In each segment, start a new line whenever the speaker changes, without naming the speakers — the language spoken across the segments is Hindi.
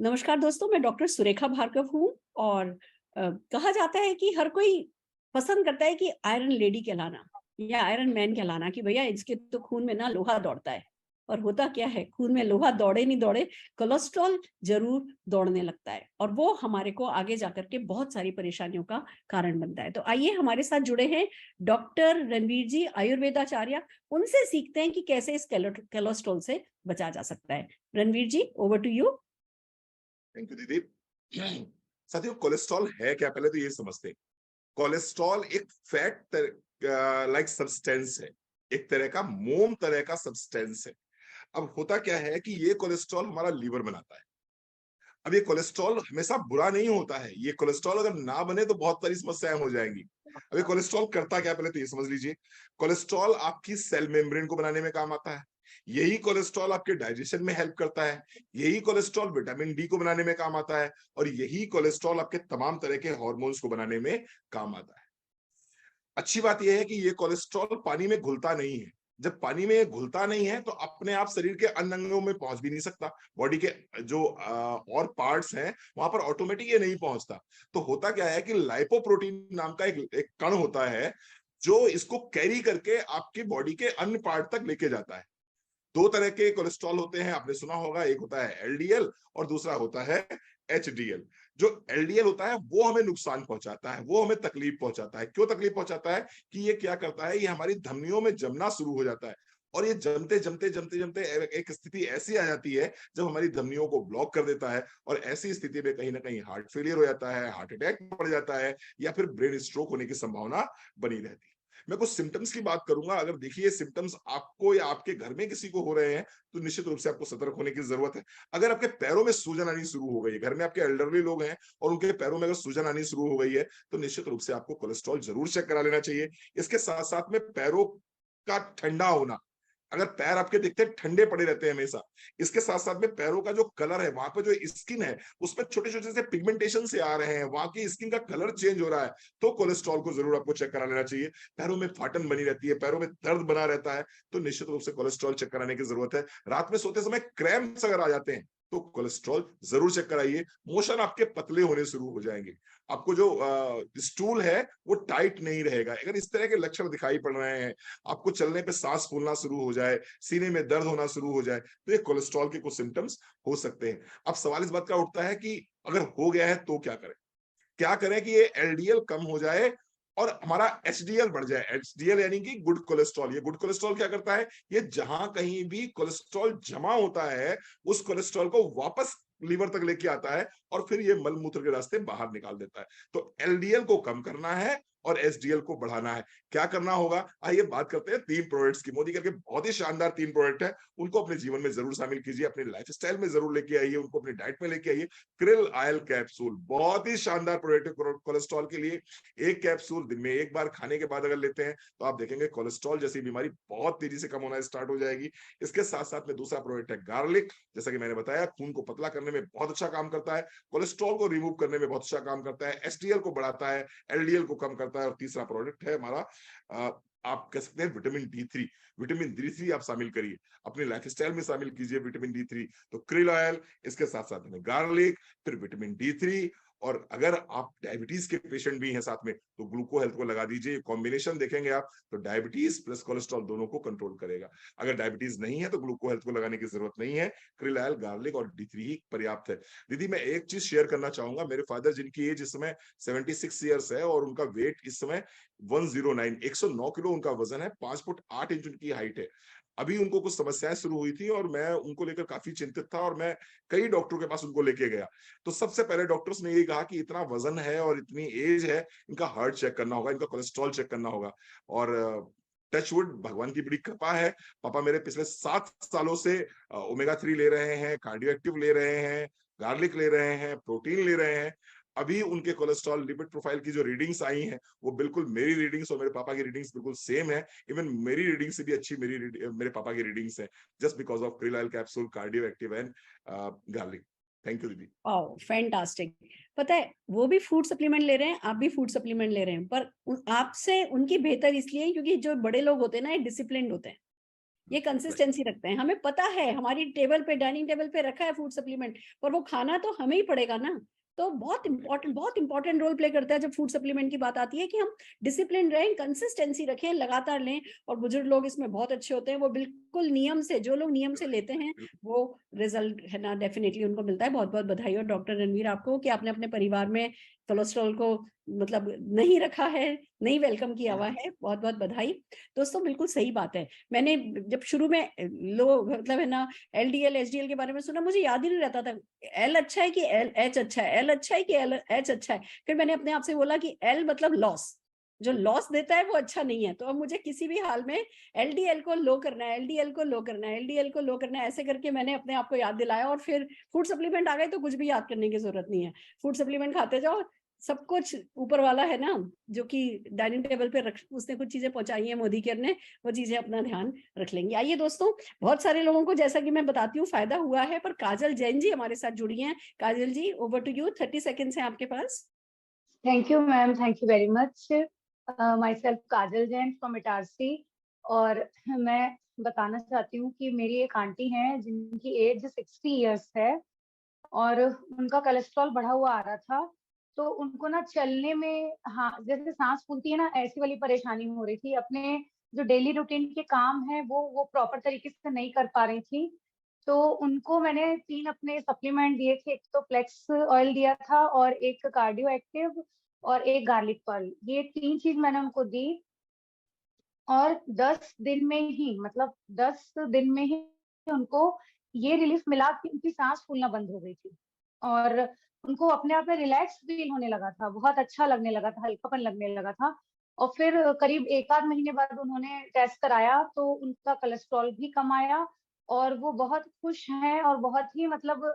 नमस्कार दोस्तों, मैं डॉक्टर सुरेखा भार्गव हूँ और कहा जाता है कि हर कोई पसंद करता है कि आयरन लेडी कहलाना या आयरन मैन कहलाना कि भैया इसके तो खून में ना लोहा दौड़ता है। और होता क्या है, खून में लोहा दौड़े नहीं दौड़े, कोलेस्ट्रॉल जरूर दौड़ने लगता है और वो हमारे को आगे जाकर के बहुत सारी परेशानियों का कारण बनता है। तो आइए हमारे साथ जुड़े हैं डॉक्टर रणवीर जी, आयुर्वेदाचार्य। उनसे सीखते हैं कि कैसे इस कोलेस्ट्रॉल से बचा जा सकता है। Ranveer ji, over to you.
Thank you दीदी। साथियों, कोलेस्ट्रॉल है क्या, पहले तो ये समझते हैं। कोलेस्ट्रॉल एक फैट लाइक सब्सटेंस है, एक तरह का मोम तरह का सब्सटेंस है। अब होता क्या है कि ये कोलेस्ट्रॉल हमारा लीवर बनाता है। अब ये कोलेस्ट्रॉल हमेशा बुरा नहीं होता है, ये कोलेस्ट्रॉल अगर ना बने तो बहुत सारी समस्याएं हो जाएंगी। अब ये कोलेस्ट्रॉल करता क्या, पहले तो ये समझ लीजिए। कोलेस्ट्रॉल आपकी सेल मेम्ब्रेन को बनाने में काम आता है। यही कोलेस्ट्रॉल आपके डाइजेशन में हेल्प करता है। यही कोलेस्ट्रॉल विटामिन डी को बनाने में काम आता है और यही कोलेस्ट्रॉल आपके तमाम तरह के हार्मोन्स को बनाने में काम आता है। अच्छी बात यह है कि ये कोलेस्ट्रॉल पानी में घुलता नहीं है। जब पानी में घुलता नहीं है तो अपने आप शरीर के अन्य अंगों में पहुंच भी नहीं सकता। बॉडी के जो और पार्ट्स हैं वहां पर ऑटोमेटिक ये नहीं पहुंचता। तो होता क्या है कि लाइपोप्रोटीन नाम का एक कण होता है जो इसको कैरी करके आपकी बॉडी के अन्य पार्ट तक लेके जाता है। दो तरह के कोलेस्ट्रॉल होते हैं, आपने सुना होगा, एक होता है एलडीएल और दूसरा होता है एचडीएल। जो एलडीएल होता है वो हमें नुकसान पहुंचाता है, वो हमें तकलीफ पहुंचाता है। क्यों तकलीफ पहुंचाता है कि ये क्या करता है, ये हमारी धमनियों में जमना शुरू हो जाता है और ये जमते जमते जमते जमते एक स्थिति ऐसी आ जाती है जब हमारी धमनियों को ब्लॉक कर देता है और ऐसी स्थिति में कहीं ना कहीं हार्ट फेलियर हो जाता है, हार्ट अटैक बढ़ जाता है या फिर ब्रेन स्ट्रोक होने की संभावना बनी रहती है। मैं कुछ सिम्टम्स की बात करूंगा। अगर देखिए सिम्टम्स आपको या आपके घर में किसी को हो रहे हैं तो निश्चित रूप से आपको सतर्क होने की जरूरत है। अगर आपके पैरों में सूजन आनी शुरू हो गई है, घर में आपके एल्डरली लोग हैं और उनके पैरों में अगर सूजन आनी शुरू हो गई है तो निश्चित रूप से आपको कोलेस्ट्रॉल जरूर चेक करा लेना चाहिए। इसके साथ साथ में पैरों का ठंडा होना, अगर पैर आपके दिखते ठंडे पड़े रहते हैं हमेशा, इसके साथ साथ में पैरों का जो कलर है, वहां पे जो स्किन है उसमें छोटे छोटे से पिगमेंटेशन से आ रहे हैं, वहां की स्किन का कलर चेंज हो रहा है, तो कोलेस्ट्रॉल को जरूर आपको चेक करा लेना चाहिए। पैरों में फाटन बनी रहती है, पैरों में दर्द बना रहता है, तो निश्चित रूप से कोलेस्ट्रॉल चेक कराने की जरूरत है। रात में सोते समय क्रैम्प्स अगर आ जाते हैं तो कोलेस्ट्रॉल जरूर चेक कराइए। मोशन आपके पतले होने शुरू हो जाएंगे, आपको जो स्टूल है वो टाइट नहीं रहेगा। अगर इस तरह के लक्षण दिखाई पड़ रहे हैं, आपको चलने पे सांस फूलना शुरू हो जाए, सीने में दर्द होना शुरू हो जाए, तो ये कोलेस्ट्रॉल के कुछ सिम्टम्स हो सकते हैं। अब सवाल इस बात का उठता है कि अगर हो गया है तो क्या करें। क्या करें कि ये एलडीएल कम हो जाए और हमारा एचडीएल बढ़ जाए। एचडीएल यानी कि गुड कोलेस्ट्रॉल। ये गुड कोलेस्ट्रॉल क्या करता है, ये जहां कहीं भी कोलेस्ट्रॉल जमा होता है उस कोलेस्ट्रॉल को वापस लीवर तक लेके आता है और फिर ये मल मूत्र के रास्ते बाहर निकाल देता है। तो एलडीएल को कम करना है और एचडीएल को बढ़ाना है। क्या करना होगा, आइए बात करते हैं तीन प्रोडक्ट्स की। मोदी करके बहुत ही शानदार तीन प्रोडक्ट है, उनको अपने जीवन में जरूर शामिल कीजिए, अपने लाइफस्टाइल में जरूर लेके आइए, उनको अपनी डाइट में लेके आइए। क्रिल आयल कैप्सूल बहुत ही शानदार प्रोडक्ट है कोलेस्ट्रॉल के लिए। एक कैप्सूल दिन में एक बार खाने के बाद अगर लेते हैं तो आप देखेंगे कोलेस्ट्रॉल जैसी बीमारी बहुत तेजी से कम होना स्टार्ट हो जाएगी। इसके साथ साथ में दूसरा प्रोडक्ट है गार्लिक। जैसा कि मैंने बताया, खून को पतला करने में बहुत अच्छा काम करता है, कोलेस्ट्रॉल को रिमूव करने में बहुत अच्छा काम करता है, एचडीएल को बढ़ाता है, एलडीएल को कम करता है। और तीसरा प्रोडक्ट है हमारा आप कह सकते हैं vitamin D three. Vitamin D three आप शामिल करिए, अपने लाइफस्टाइल में शामिल कीजिए विटामिन डी थ्री। तो क्रिल ऑयल, इसके साथ साथ में गार्लिक, फिर विटामिन डी थ्री। और अगर आप डायबिटीज के पेशेंट भी हैं साथ में तो ग्लूको हेल्थ को लगा दीजिए। कॉम्बिनेशन देखेंगे आप तो डायबिटीज प्लस कोलेस्ट्रॉल दोनों को कंट्रोल करेगा। अगर डायबिटीज नहीं है तो ग्लूको हेल्थ को लगाने की जरूरत नहीं है, क्रिल ऑयल, गार्लिक और डी थ्री ही पर्याप्त है। दीदी मैं एक चीज शेयर करना चाहूंगा। मेरे फादर जिनकी एज इस समय 76 ईयर्स है और उनका वेट इस समय 109 109 किलो उनका वजन है, 5 फुट 8 इंच उनकी हाइट है। अभी उनको कुछ समस्याएं शुरू हुई थी और मैं उनको लेकर काफी चिंतित था और मैं कई डॉक्टरों के पास उनको लेके गया। तो सबसे पहले डॉक्टर्स ने यही कहा कि इतना वजन है और इतनी एज है, इनका हार्ट चेक करना होगा, इनका कोलेस्ट्रॉल चेक करना होगा। और टचवुड, भगवान की बड़ी कृपा है, पापा मेरे पिछले 7 सालों से ओमेगा 3 ले रहे हैं, कार्डियो एक्टिव ले रहे हैं, गार्लिक ले रहे हैं, प्रोटीन ले रहे हैं। अभी उनके कोलेस्ट्रॉल लिपिड प्रोफाइल की जो रीडिंग्स आई हैं वो बिल्कुल मेरी रीडिंग्स और मेरे पापा की रीडिंग्स बिल्कुल सेम है। इवन मेरी रीडिंग से भी अच्छी मेरे पापा की रीडिंग्स है, just because of krill oil capsule, cardio active and garlic. Thank you दीदी।
Wow, fantastic. पता है, वो भी फूड सप्लीमेंट ले रहे हैं, आप भी फूड सप्लीमेंट ले रहे हैं, पर आपसे उनकी बेहतर इसलिए क्योंकि जो बड़े लोग होते हैं ना, ये डिसिप्लिन्ड होते हैं। ये कंसिस्टेंसी रखते हैं। हमें पता है हमारी टेबल पे, डाइनिंग टेबल पे रखा है फूड सप्लीमेंट, पर वो खाना तो हमें ही पड़ेगा ना। तो बहुत इंपॉर्टेंट रोल प्ले करता है जब फूड सप्लीमेंट की बात आती है कि हम डिसिप्लिन रहें, कंसिस्टेंसी रखें, लगातार लें। और बुजुर्ग लोग इसमें बहुत अच्छे होते हैं, वो बिल्कुल नियम से, जो लोग नियम से लेते हैं वो रिजल्ट है ना डेफिनेटली उनको मिलता है। बहुत बहुत बधाई। और डॉक्टर रणवीर आपको कि आपने अपने परिवार में कोलेस्ट्रॉल को मतलब नहीं रखा है, नहीं वेलकम किया हुआ है, बहुत बहुत बधाई। दोस्तों बिल्कुल सही बात है। मैंने जब शुरू में लो मतलब है ना LDL HDL के बारे में सुना, मुझे याद ही नहीं रहता था एल अच्छा है कि एच अच्छा है, एल अच्छा है कि एल एच अच्छा है। फिर मैंने अपने आप से बोला कि एल मतलब लॉस, जो लॉस देता है वो अच्छा नहीं है। तो अब मुझे किसी भी हाल में LDL को लो करना है, LDL को लो करना है, LDL को लो करना है, ऐसे करके मैंने अपने आप को याद दिलाया। और फिर फूड सप्लीमेंट आ गए तो कुछ भी याद करने की जरूरत नहीं है, फूड सप्लीमेंट खाते जाओ, सब कुछ ऊपर वाला है ना जो कि डाइनिंग टेबल पे रख, उसने कुछ चीजें पहुंचाई हैं मोदी केयर ने, वो चीजें अपना ध्यान रख लेंगे। आइए दोस्तों, बहुत सारे लोगों को जैसा कि मैं बताती हूँ फायदा हुआ है, पर काजल जैन जी हमारे साथ जुड़ी हैं। Kajal ji, over to you, 30 seconds हैं आपके पास।
Thank you ma'am, thank you very much. My self Kajal Jain from Itarsi. और मैं बताना चाहती हूँ कि मेरी एक आंटी हैं जिनकी एज 60 ईयर्स है और उनका कोलेस्ट्रॉल बढ़ा हुआ आ रहा था। तो उनको ना चलने में, हाँ, जैसे सांस फूलती है ना, ऐसी वाली परेशानी हो रही थी। अपने जो डेली रूटीन के काम है वो प्रॉपर तरीके से नहीं कर पा रही थी। तो उनको मैंने 3 अपने सप्लीमेंट दिए थे। एक तो फ्लेक्स ऑयल दिया था और एक कार्डियो एक्टिव और एक गार्लिक पर्ल। ये 3 चीज मैंने उनको दी और 10 दिन में ही, मतलब 10 दिन में ही उनको ये रिलीफ मिला कि उनकी सांस फूलना बंद हो गई थी और उनको अपने आप में रिलैक्स फील होने लगा था, बहुत अच्छा लगने लगा था, हल्कापन लगने लगा था। और फिर करीब 1 आध महीने बाद उन्होंने टेस्ट कराया तो उनका कोलेस्ट्रॉल भी कम आया और वो बहुत खुश हैं और बहुत ही मतलब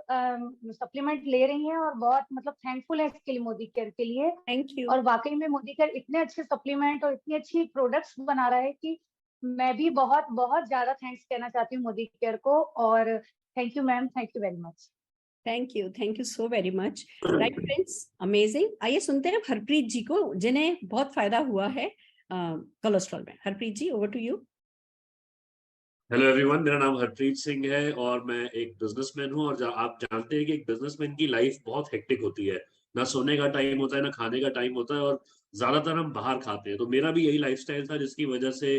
सप्लीमेंट ले रही हैं और बहुत मतलब थैंकफुल है इसके लिए, मोदी केयर के लिए।
Thank you.
और वाकई में मोदी केयर इतने अच्छे सप्लीमेंट और इतनी अच्छी प्रोडक्ट्स बना रहा है कि मैं भी बहुत बहुत ज्यादा थैंक्स कहना चाहती हूँ मोदी केयर को। और thank you ma'am, thank you very much.
Thank you so very much. Right friends, amazing. आइए सुनते हैं हरप्रीत जी को, जिन्हें बहुत फायदा हुआ है कोलेस्ट्रॉल में। Harpreet ji, over to you.
Hello everyone, मेरा नाम हरप्रीत सिंह है और मैं एक बिजनेसमैन हूं। और आप जानते हैं कि एक बिजनेसमैन की लाइफ बहुत हेक्टिक होती है, ना सोने का टाइम होता है ना खाने का टाइम होता है और ज्यादातर हम बाहर खाते हैं। तो मेरा भी यही लाइफस्टाइल था जिसकी वजह से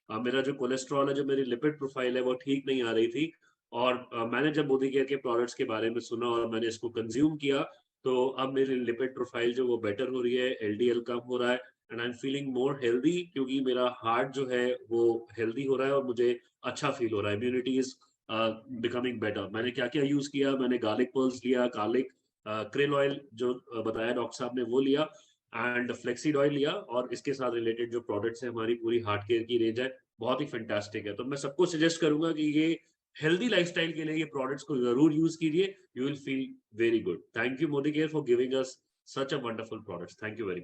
मेरा जो कोलेस्ट्रॉल है, जो मेरी लिपिड प्रोफाइल है, वो ठीक नहीं आ रही थी। और मैंने जब मोदी केयर के प्रोडक्ट्स के बारे में सुना और मैंने इसको कंज्यूम किया तो अब मेरी लिपिड प्रोफाइल जो वो बेटर हो रही है, LDL कम हो रहा है and I am feeling more healthy, क्योंकि मेरा हार्ट जो है वो हेल्दी हो रहा है और मुझे अच्छा फील हो रहा है। Immunity is becoming better. मैंने क्या क्या यूज किया, मैंने गार्लिक पर्ल्स लिया, गार्लिक क्रेल ऑयल जो बताया डॉक्टर साहब ने वो लिया एंड फ्लेक्सीड ऑयल लिया, और इसके साथ रिलेटेड जो प्रोडक्ट्स है, हमारी पूरी हार्ट केयर की रेंज है, बहुत ही फैंटास्टिक है। तो मैं सबको सजेस्ट करूंगा कि ये हेल्दी लाइफस्टाइल के लिए ये प्रोडक्ट्स को जरूर यूज कीजिए, you will feel very good. Thank you Modi care for giving us such a wonderful products. Thank you very much.